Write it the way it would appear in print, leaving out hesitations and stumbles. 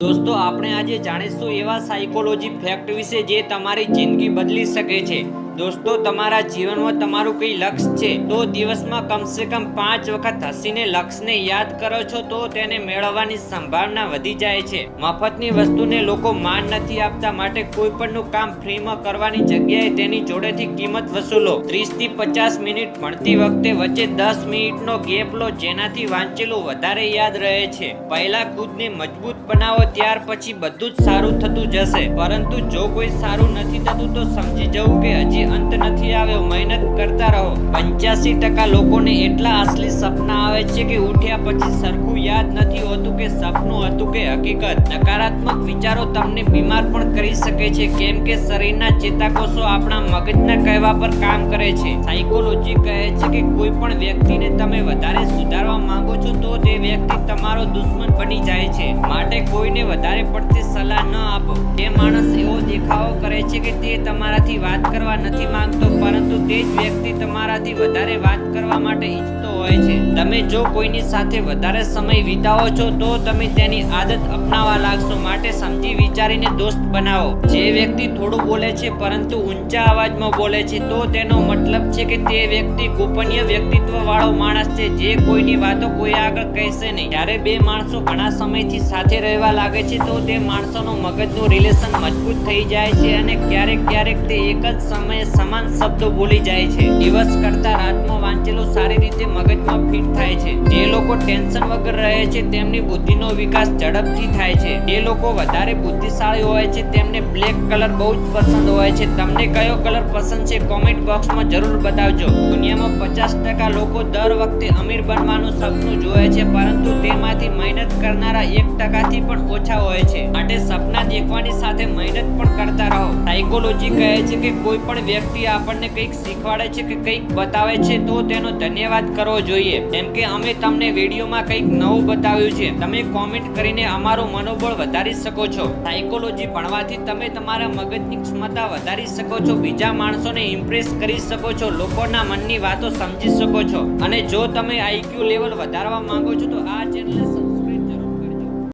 દોસ્તો આપણે આજે જાણીશું એવા સાયકોલોજી ફેક્ટ વિશે જે તમારી જિંદગી બદલી શકે છે। દોસ્તો તમારા જીવનમાં તમારું કઈ લક્ષ્ય છે તો દિવસમાં કમસે કમ 5 વખત હસીને લક્ષ્યને યાદ કરો છો તો તેને મેળવવાની સંભાવના વધી જાય છે। મફતની વસ્તુને લોકો માન નથી આપતા, માટે કોઈ પણનું કામ ફ્રીમાં કરવાની જગ્યાએ તેની જોડેથી કિંમત વસૂલો। 30 થી 50 મિનિટ ભણતી વખતે વચ્ચે 10 મિનિટનો ગેપ લો, જેનાથી વાંચેલું વધારે યાદ રહે છે। પહેલા ખુદને મજબૂત બનાવો, ત્યાર પછી બધું જ સારું થતું જશે। પરંતુ જો કોઈ સારું નથી થતું તો સમજી જવું કે હજી અંત નથી આવ્યો, મહેનત કરતા રહો। 85% લોકોને એટલા અસલી સપના આવે છે કે ઉઠ્યા પછી સરખું યાદ નથી હોતું કે સપનું હતું કે હકીકત। નકારાત્મક વિચારો તમને બીમાર પણ કરી શકે છે, કેમ કે શરીરના ચેતાકોષો આપણા મગજના કહેવા પર કામ કરે છે। સાયકોલોજી કહે છે કે કોઈ પણ વ્યક્તિને તમે વધારે સુધારવા માંગો છો તો તે વ્યક્તિ તમારો દુશ્મન બની જાય છે, માટે કોઈને વધારે પડતી સલાહ ન આપો। જે માણસ એવો દેખાવો કરે છે કે તે તમારાથી વાત કરવા નથી માંગતો, પરંતુ તે જ વ્યક્તિ તમારાથી વધારે વાત કરવા માટે ઈચ્છતો હોય છે। તમે જો કોઈની સાથે વધારે સમય વિતાવો છો તો તમે તેની આદત અપનાવવા લાગશો, માટે સમજી વિચારીને દોસ્ત બનાવો। જે વ્યક્તિ થોડું બોલે છે પરંતુ ઊંચા અવાજમાં બોલે છે તો તેનો મતલબ છે કે તે વ્યક્તિ ગોપનીય વ્યક્તિત્વ વાળો માણસ છે, જે કોઈની વાતો કોઈ આગળ કહેશે નહીં। જ્યારે બે માણસો ઘણા સમયથી સાથે રહેવા લાગે છે તો તે માણસોનો મગજનું રિલેશન મજબૂત થઈ જાય છે અને ક્યારેક તે એક જ સમયે સમાન શબ્દો બોલી જાય છે। દિવસ કરતા રાતમાં વાંચેલું સારી રીતે મગજમાં ફિટ થાય છે। જે લોકો ટેન્શન વગર રહે છે તેમની બુદ્ધિનો વિકાસ ઝડપથી થાય છે। જે લોકો વધારે બુદ્ધિશાળી હોય છે તેમને બ્લેક કલર બહુ જ પસંદ હોય છે। તમને કયો કલર પસંદ છે કોમેન્ટ બોક્સમાં જરૂર બતાવજો। દુનિયામાં 50% લોકો દર વખતે અમીર બનવાનું સપનું જોવે છે, પરંતુ તેમાંથી મહેનત કરનારા 1% થી પણ ઓછા હોય છે, માટે સપના દેખવાની સાથે મહેનત પણ કરતા રહો। સાયકોલોજી કહે છે કે કોઈ પણ વ્યક્તિ આપણને કંઈક શીખવાડે છે કે કંઈક બતાવે છે તો તેનો ધન્યવાદ કરવો જોઈએ, જેમ કે અમે તમને વિડીયોમાં કંઈક નવું બતાવ્યું છે। તમે કોમેન્ટ કરીને અમારું મનોબળ વધારી શકો છો। સાયકોલોજી ભણવાથી તમે તમારા મગજની ક્ષમતા વધારી શકો છો, બીજા માણસોને ઇમ્પ્રેસ કરી શકો છો, લોકોના મનની વાતો સમજી શકો છો, અને જો તમે IQ લેવલ વધારવા માંગો છો તો આ ચેનલને